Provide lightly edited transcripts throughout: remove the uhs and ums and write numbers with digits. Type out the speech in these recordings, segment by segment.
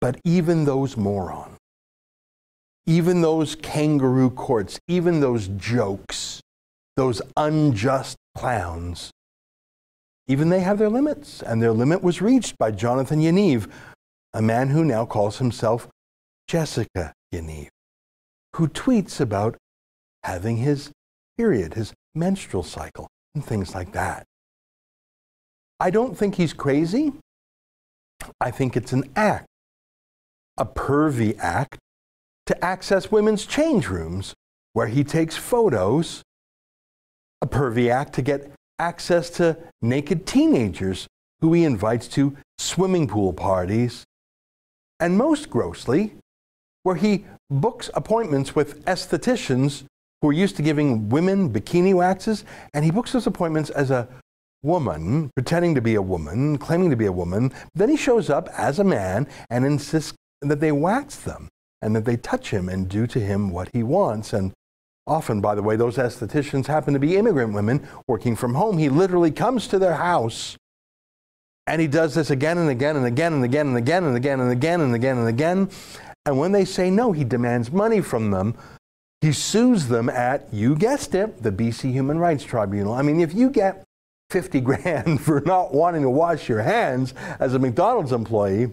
But even those morons, even those kangaroo courts, even those jokes, those unjust clowns, even they have their limits. And their limit was reached by Jonathan Yaniv, a man who now calls himself Jessica Yaniv, who tweets about having his period, his menstrual cycle, and things like that. I don't think he's crazy. I think it's an act, a pervy act, to access women's change rooms where he takes photos, a pervy act to get access to naked teenagers who he invites to swimming pool parties, and most grossly, where he books appointments with estheticians who are used to giving women bikini waxes, and he books those appointments as a woman, pretending to be a woman, claiming to be a woman. Then he shows up as a man and insists that they wax them and that they touch him and do to him what he wants. And often, by the way, those estheticians happen to be immigrant women working from home. He literally comes to their house and he does this again and again and again and again and again and again and again and again and again. And when they say no, he demands money from them. He sues them at, you guessed it, the BC Human Rights Tribunal. I mean, if you get 50 grand for not wanting to wash your hands as a McDonald's employee,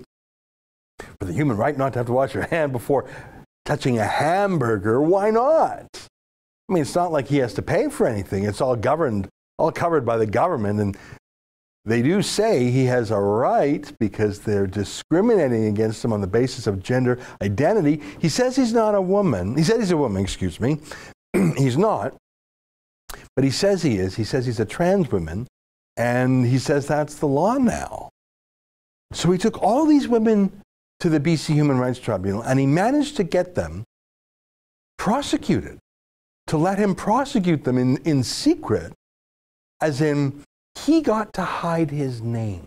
for the human right not to have to wash your hand before touching a hamburger, why not? I mean, it's not like he has to pay for anything. It's all covered by the government. And they do say he has a right because they're discriminating against him on the basis of gender identity. He says he's not a woman. He said he's a woman, excuse me. He's not. But he says he is. He says he's a trans woman. And he says that's the law now. So he took all these women to the BC Human Rights Tribunal, and he managed to get them prosecuted, to let him prosecute them in secret, as in he got to hide his name.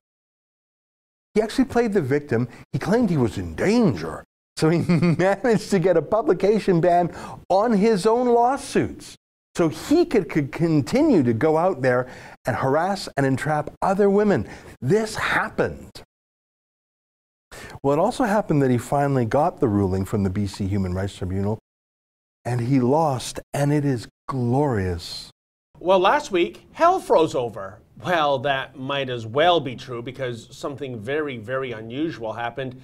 He actually played the victim. He claimed he was in danger. So he managed to get a publication ban on his own lawsuits, so he could continue to go out there and harass and entrap other women. This happened. Well, it also happened that he finally got the ruling from the BC Human Rights Tribunal, and he lost, and it is glorious. Well, last week, hell froze over. Well, that might as well be true because something very, very unusual happened.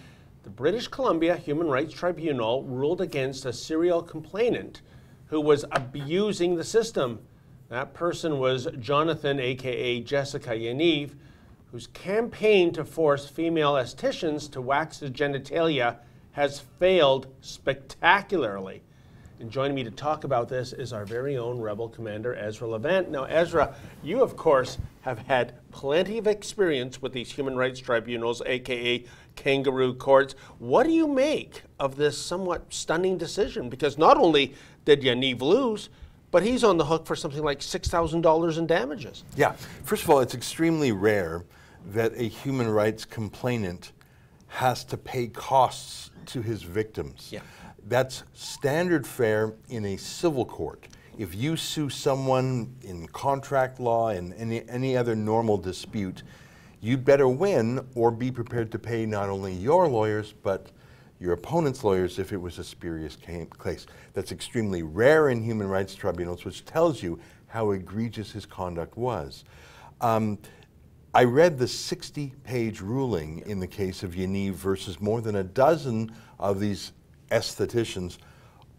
The British Columbia Human Rights Tribunal ruled against a serial complainant who was abusing the system. That person was Jonathan, aka Jessica Yaniv, whose campaign to force female estheticians to wax his genitalia has failed spectacularly. And joining me to talk about this is our very own rebel commander, Ezra Levant. Now, Ezra, you, of course, have had plenty of experience with these human rights tribunals, aka kangaroo courts. What do you make of this somewhat stunning decision? Because not only did Yaniv lose, but he's on the hook for something like $6,000 in damages. Yeah. First of all, it's extremely rare that a human rights complainant has to pay costs to his victims. Yeah. That's standard fare in a civil court. If you sue someone in contract law and any other normal dispute, you'd better win or be prepared to pay not only your lawyers, but your opponent's lawyers if it was a spurious case. That's extremely rare in human rights tribunals, which tells you how egregious his conduct was. I read the 60-page ruling in the case of Yaniv versus more than a dozen of these estheticians,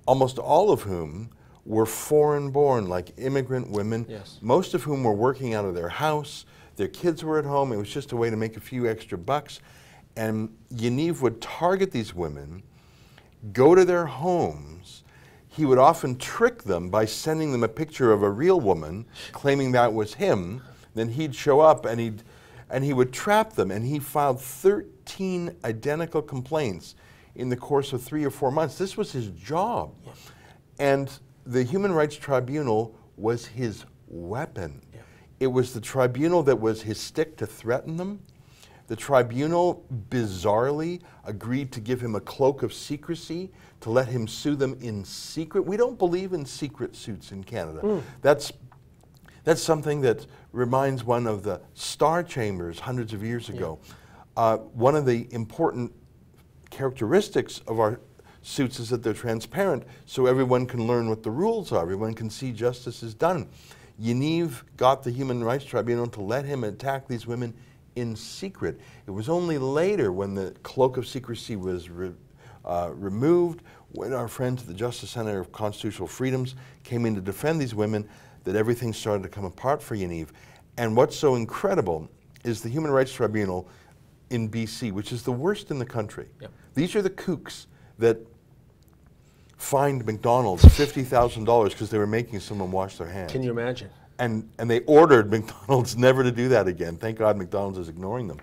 almost all of whom were foreign-born, like immigrant women, yes, most of whom were working out of their house. Their kids were at home. It was just a way to make a few extra bucks. And Yaniv would target these women, go to their homes. He would often trick them by sending them a picture of a real woman, claiming that was him. Then he'd show up and he would trap them. And he filed 13 identical complaints in the course of 3 or 4 months. This was his job. Yes. And the Human Rights Tribunal was his weapon. Yeah. It was the tribunal that was his stick to threaten them. The tribunal bizarrely agreed to give him a cloak of secrecy to let him sue them in secret. We don't believe in secret suits in Canada. That's something that reminds one of the Star Chambers hundreds of years ago. One of the important characteristics of our suits is that they're transparent, so everyone can learn what the rules are. Everyone can see justice is done. Yaniv got the Human Rights Tribunal to let him attack these women in secret. It was only later, when the cloak of secrecy was removed, when our friends at the Justice Center of Constitutional Freedoms came in to defend these women, that everything started to come apart for Yaniv. And what's so incredible is the Human Rights Tribunal in BC, which is the worst in the country. Yep. These are the kooks that fined McDonald's $50,000 because they were making someone wash their hands. Can you imagine? And they ordered McDonald's never to do that again. Thank God McDonald's is ignoring them.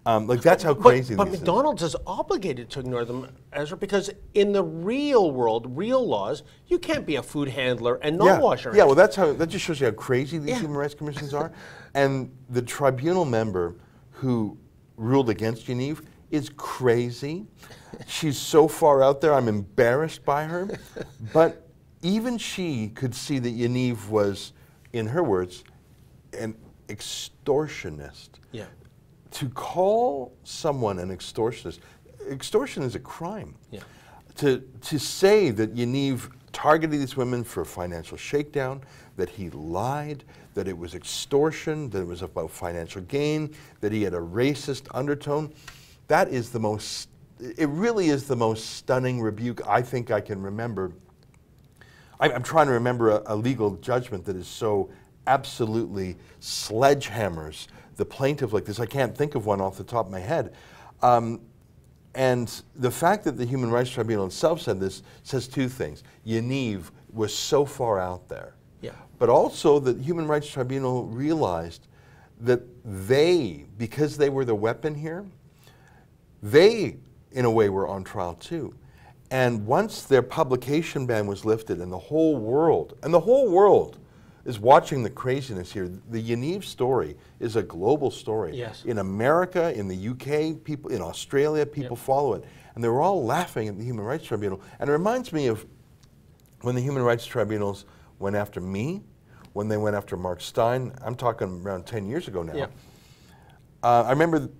Like, that's how crazy but this McDonald's is obligated to ignore them, Ezra, because in the real world, real laws, you can't be a food handler and not wash your hands. Yeah, well, that just shows you how crazy these human rights commissions are. And the tribunal member who ruled against Yaniv is crazy. She's so far out there, I'm embarrassed by her. But even she could see that Yaniv was, in her words, an extortionist. Yeah. To call someone an extortionist, extortion is a crime. Yeah. To say that Yaniv targeted these women for a financial shakedown, that he lied, that it was extortion, that it was about financial gain, that he had a racist undertone, that is the most, it really is the most stunning rebuke I think I can remember. I'm trying to remember a legal judgment that is so absolutely sledgehammers the plaintiff like this. I can't think of one off the top of my head. And the fact that the Human Rights Tribunal itself said this says two things. Yaniv was so far out there. Yeah. But also that the Human Rights Tribunal realized that they, because they were the weapon here, they, in a way, were on trial too. And once their publication ban was lifted and the whole world is watching the craziness here. The Yaniv story is a global story. Yes. In America, in the UK, people in Australia, people follow it. And they were all laughing at the Human Rights Tribunal. And it reminds me of when the Human Rights Tribunals went after me, when they went after Mark Steyn. I'm talking around 10 years ago now. Yeah. I remember the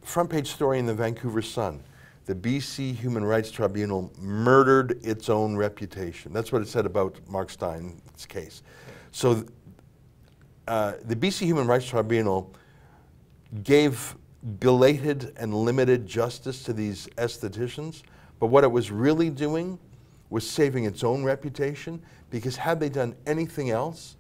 front page story in the Vancouver Sun. The BC Human Rights Tribunal murdered its own reputation. That's what it said about Mark Steyn's case. So the BC Human Rights Tribunal gave belated and limited justice to these estheticians, but what it was really doing was saving its own reputation, because had they done anything else,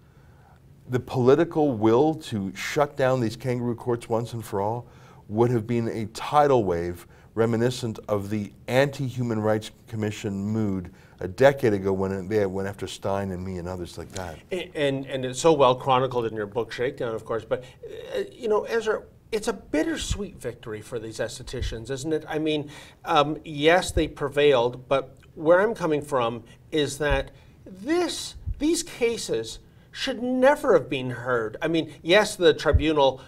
the political will to shut down these kangaroo courts once and for all would have been a tidal wave reminiscent of the anti-Human Rights Commission mood a decade ago when they went after Steyn and me and others like that. And it's so well chronicled in your book, Shakedown, of course. But, you know, Ezra, it's a bittersweet victory for these estheticians, isn't it? I mean, yes, they prevailed, but where I'm coming from is that these cases should never have been heard. I mean, yes, the tribunal,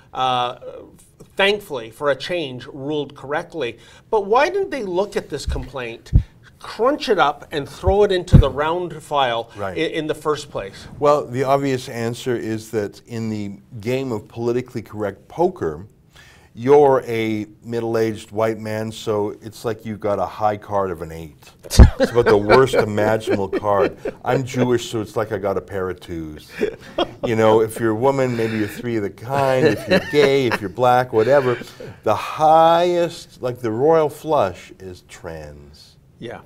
thankfully, for a change, ruled correctly, but why didn't they look at this complaint, crunch it up, and throw it into the round file in the first place? Well, the obvious answer is that in the game of politically correct poker, you're a middle-aged white man, so it's like you've got a high card of an 8. It's about the worst imaginable card. I'm Jewish, so it's like I got a pair of 2s. You know, if you're a woman, maybe you're 3 of the kind. If you're gay, if you're black, whatever. The highest, like the royal flush, is trans. Yeah.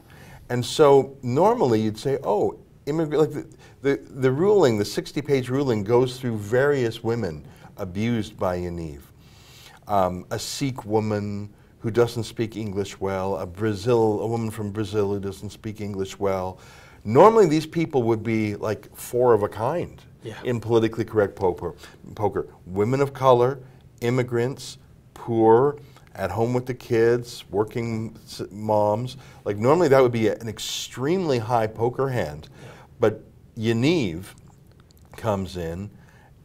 And so normally you'd say, oh, like the ruling, the 60-page ruling goes through various women abused by Yaniv. A Sikh woman who doesn't speak English well, a woman from Brazil who doesn't speak English well. Normally these people would be like 4 of a kind in politically correct poker. Women of color, immigrants, poor, at home with the kids, working moms. Like normally that would be an extremely high poker hand. But Yaniv comes in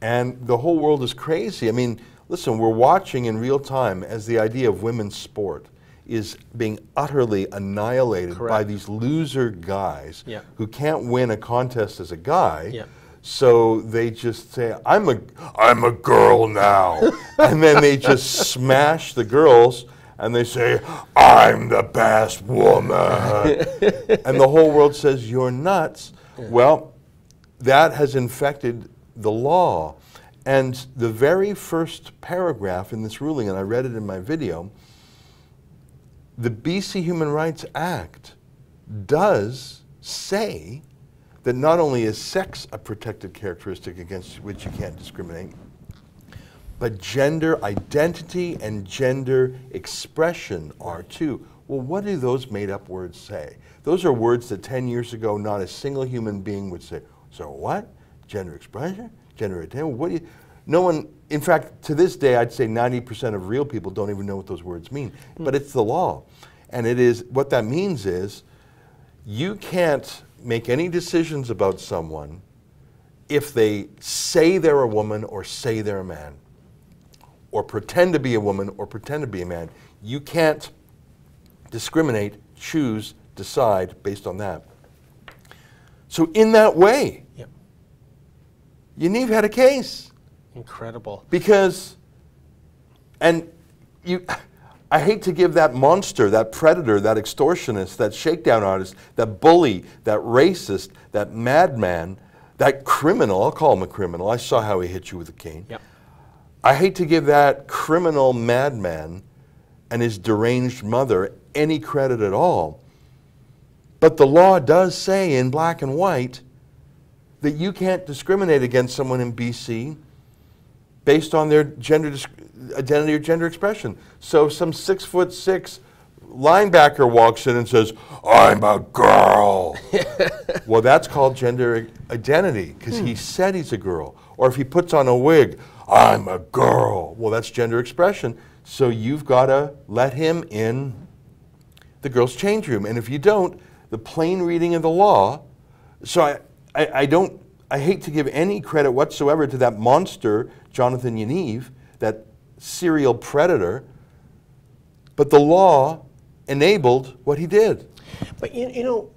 and the whole world is crazy. I mean, listen, we're watching in real time as the idea of women's sport is being utterly annihilated by these loser guys who can't win a contest as a guy. So they just say, I'm a girl now. And then they just smash the girls. and they say, I'm the best woman. And the whole world says, you're nuts. Yeah. Well, that has infected the law. And the very first paragraph in this ruling, and I read it in my video, the BC Human Rights Act does say that not only is sex a protected characteristic against which you can't discriminate, but gender identity and gender expression are too. Well, what do those made-up words say? Those are words that 10 years ago not a single human being would say. So what? Gender expression? Gender identity? What do you? No one, in fact, to this day, I'd say 90% of real people don't even know what those words mean. But it's the law. And it is, what that means is, you can't make any decisions about someone if they say they're a woman or say they're a man, or pretend to be a woman or pretend to be a man. You can't discriminate, choose, decide based on that. So in that way, yep, Yaniv had a case. Incredible. Because, and I hate to give that monster, that predator, that extortionist, that shakedown artist, that bully, that racist, that madman, that criminal, I'll call him a criminal. I saw how he hit you with a cane. Yep. I hate to give that criminal madman and his deranged mother any credit at all. But the law does say in black and white that you can't discriminate against someone in BC based on their gender identity or gender expression. So if some 6'6" linebacker walks in and says, I'm a girl. Well, that's called gender identity because he said he's a girl. Or if he puts on a wig, I'm a girl. Well, that's gender expression. So you've got to let him in the girls' change room. And if you don't, the plain reading of the law, so I hate to give any credit whatsoever to that monster, Jonathan Yaniv, that serial predator, but the law enabled what he did. But you know,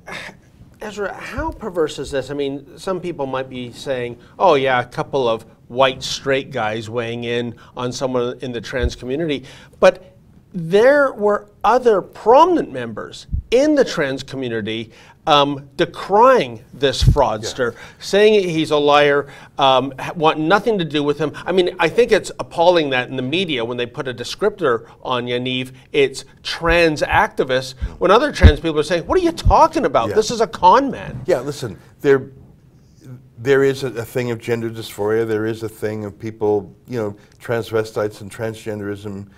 Ezra, how perverse is this? I mean, some people might be saying, oh yeah, a couple of white straight guys weighing in on someone in the trans community, but there were other prominent members in the trans community decrying this fraudster, saying he's a liar, want nothing to do with him. I mean, I think it's appalling that in the media, when they put a descriptor on Yaniv, it's trans activist, when other trans people are saying, what are you talking about? This is a con man. Yeah, listen, there is a thing of gender dysphoria. There is a thing of people, you know, transvestites and transgenderism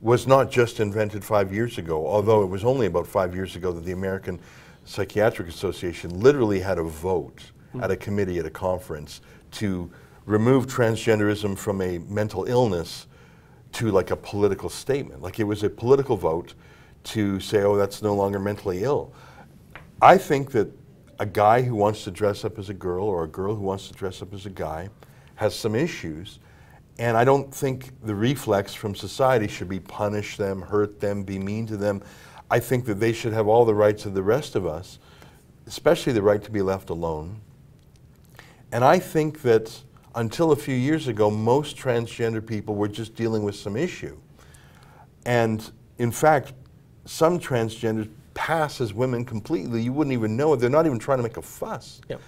was not just invented 5 years ago, although it was only about 5 years ago that the American Psychiatric Association literally had a vote at a committee at a conference to remove transgenderism from a mental illness to like a political statement. Like it was a political vote to say, oh, that's no longer mentally ill. I think that a guy who wants to dress up as a girl or a girl who wants to dress up as a guy has some issues. And I don't think the reflex from society should be punish them, hurt them, be mean to them. I think that they should have all the rights of the rest of us, especially the right to be left alone. And I think that until a few years ago, most transgender people were just dealing with some issue. And in fact, some transgenders pass as women completely. You wouldn't even know it. They're not even trying to make a fuss. Yep.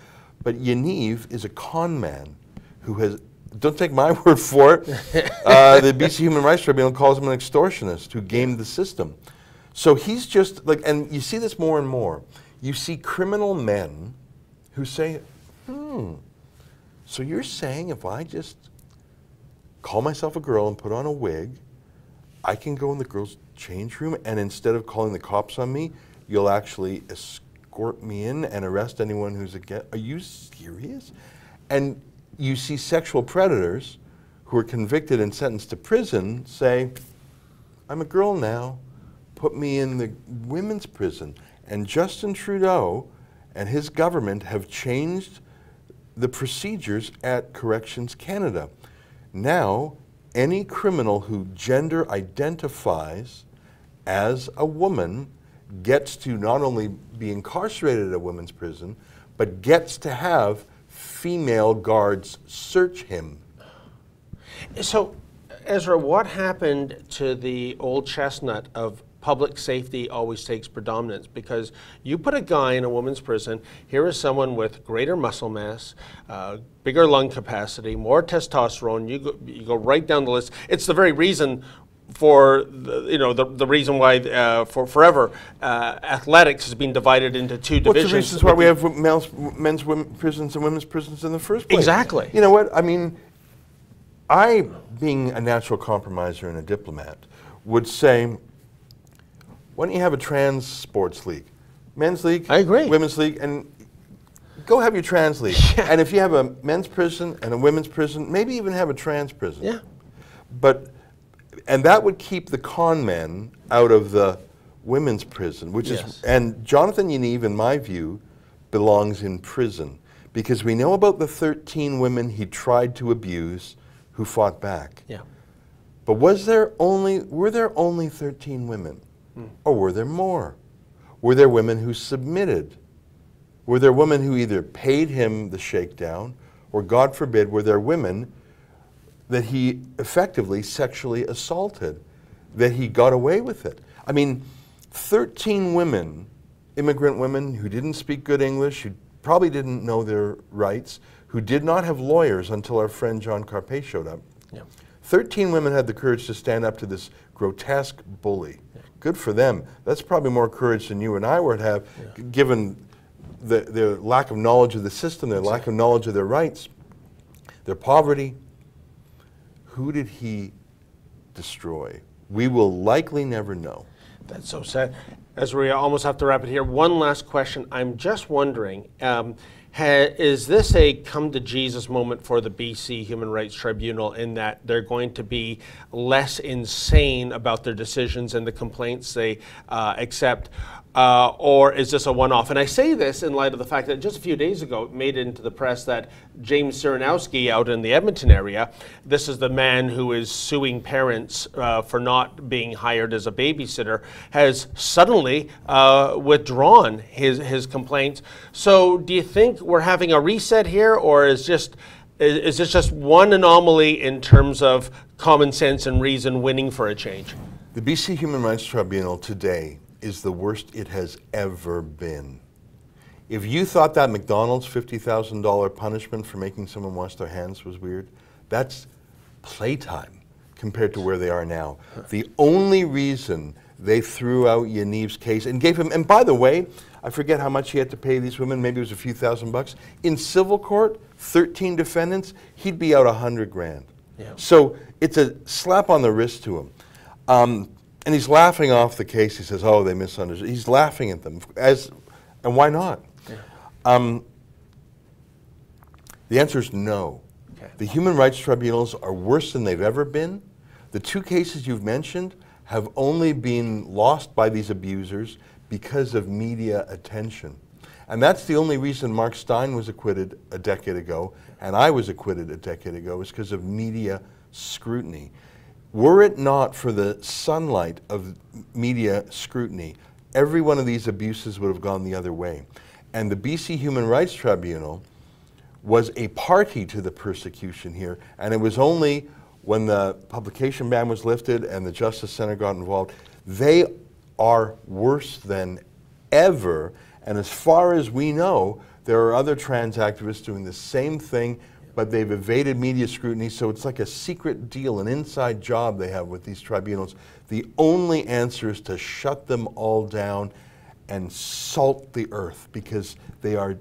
But Yaniv is a con man who has, don't take my word for it, the BC Human Rights Tribunal calls him an extortionist who gamed the system. So he's just like, and you see this more and more. You see criminal men who say, so you're saying if I just call myself a girl and put on a wig, I can go in the girls' change room and instead of calling the cops on me, you'll actually escort me in and arrest anyone who's against. Are you serious? And you see sexual predators who are convicted and sentenced to prison say, I'm a girl now. Put me in the women's prison. And Justin Trudeau and his government have changed the procedures at Corrections Canada. Now, any criminal who gender identifies as a woman gets to not only be incarcerated at a women's prison, but gets to have female guards search him. So, Ezra, what happened to the old chestnut of public safety always takes predominance? Because you put a guy in a women's prison, here is someone with greater muscle mass, bigger lung capacity, more testosterone, you go right down the list. It's the very reason for the reason why for forever athletics has been divided into two divisions. What's the reasons why we have men's prisons and women's prisons in the first place? Exactly. You know what? I mean, I, being a natural compromiser and a diplomat, would say, why don't you have a trans sports league? Men's league, I agree. Women's league, and go have your trans league. Yeah. And if you have a men's prison and a women's prison, maybe even have a trans prison. Yeah. And that would keep the con men out of the women's prison, which is, and Jonathan Yaniv, in my view, belongs in prison because we know about the 13 women he tried to abuse who fought back. Yeah. But were there only 13 women? Or were there more? Were there women who submitted? Were there women who either paid him the shakedown, or God forbid, were there women that he effectively sexually assaulted, that he got away with it? I mean, 13 women, immigrant women who didn't speak good English, who probably didn't know their rights, who did not have lawyers until our friend John Carpe showed up. Yeah. 13 women had the courage to stand up to this grotesque bully. Yeah. Good for them. That's probably more courage than you and I would have, given their lack of knowledge of the system, their lack of knowledge of their rights, their poverty. Who did he destroy? We will likely never know. That's so sad. Ezra, we almost have to wrap it here. One last question. I'm just wondering, is this a come to Jesus moment for the BC Human Rights Tribunal, in that they're going to be less insane about their decisions and the complaints they accept? Or is this a one-off? And I say this in light of the fact that just a few days ago it made it into the press that James Siranowski out in the Edmonton area, this is the man who is suing parents for not being hired as a babysitter, has suddenly withdrawn his complaints. So do you think we're having a reset here, or is this just one anomaly in terms of common sense and reason winning for a change? The BC Human Rights Tribunal today is the worst it has ever been. If you thought that McDonald's $50,000 punishment for making someone wash their hands was weird, that's playtime compared to where they are now. The only reason they threw out Yaniv's case and gave him, and by the way, I forget how much he had to pay these women, maybe it was a few $1,000s. In civil court, 13 defendants, he'd be out $100,000. Yeah. So it's a slap on the wrist to him. And he's laughing off the case. He says, oh, they misunderstood. He's laughing at them. And why not? Yeah. The answer is no. Okay. The human rights tribunals are worse than they've ever been. The two cases you've mentioned have only been lost by these abusers because of media attention. And that's the only reason Mark Steyn was acquitted a decade ago, and I was acquitted a decade ago, is because of media scrutiny. Were it not for the sunlight of media scrutiny, every one of these abuses would have gone the other way. And the BC Human Rights Tribunal was a party to the persecution here, and it was only when the publication ban was lifted and the Justice Center got involved. They are worse than ever, and as far as we know, there are other trans activists doing the same thing, but they've evaded media scrutiny, so it's like a secret deal, an inside job they have with these tribunals. The only answer is to shut them all down and salt the earth, because they are,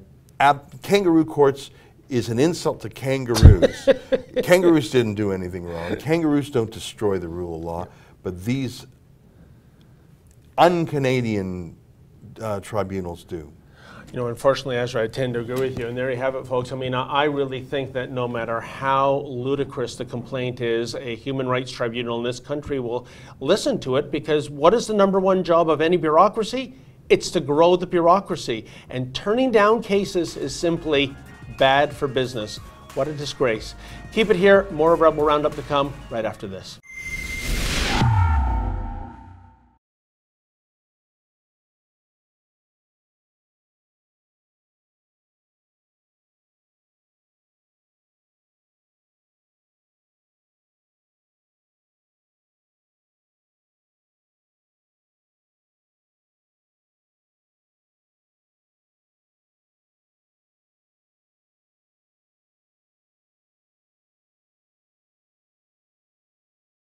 kangaroo courts is an insult to kangaroos. Kangaroos didn't do anything wrong. Kangaroos don't destroy the rule of law, but these un-Canadian tribunals do. You know, unfortunately, Ezra, I tend to agree with you. And there you have it, folks. I mean, I really think that no matter how ludicrous the complaint is, a human rights tribunal in this country will listen to it, because what is the #1 job of any bureaucracy? It's to grow the bureaucracy. And turning down cases is simply bad for business. What a disgrace. Keep it here. More of Rebel Roundup to come right after this.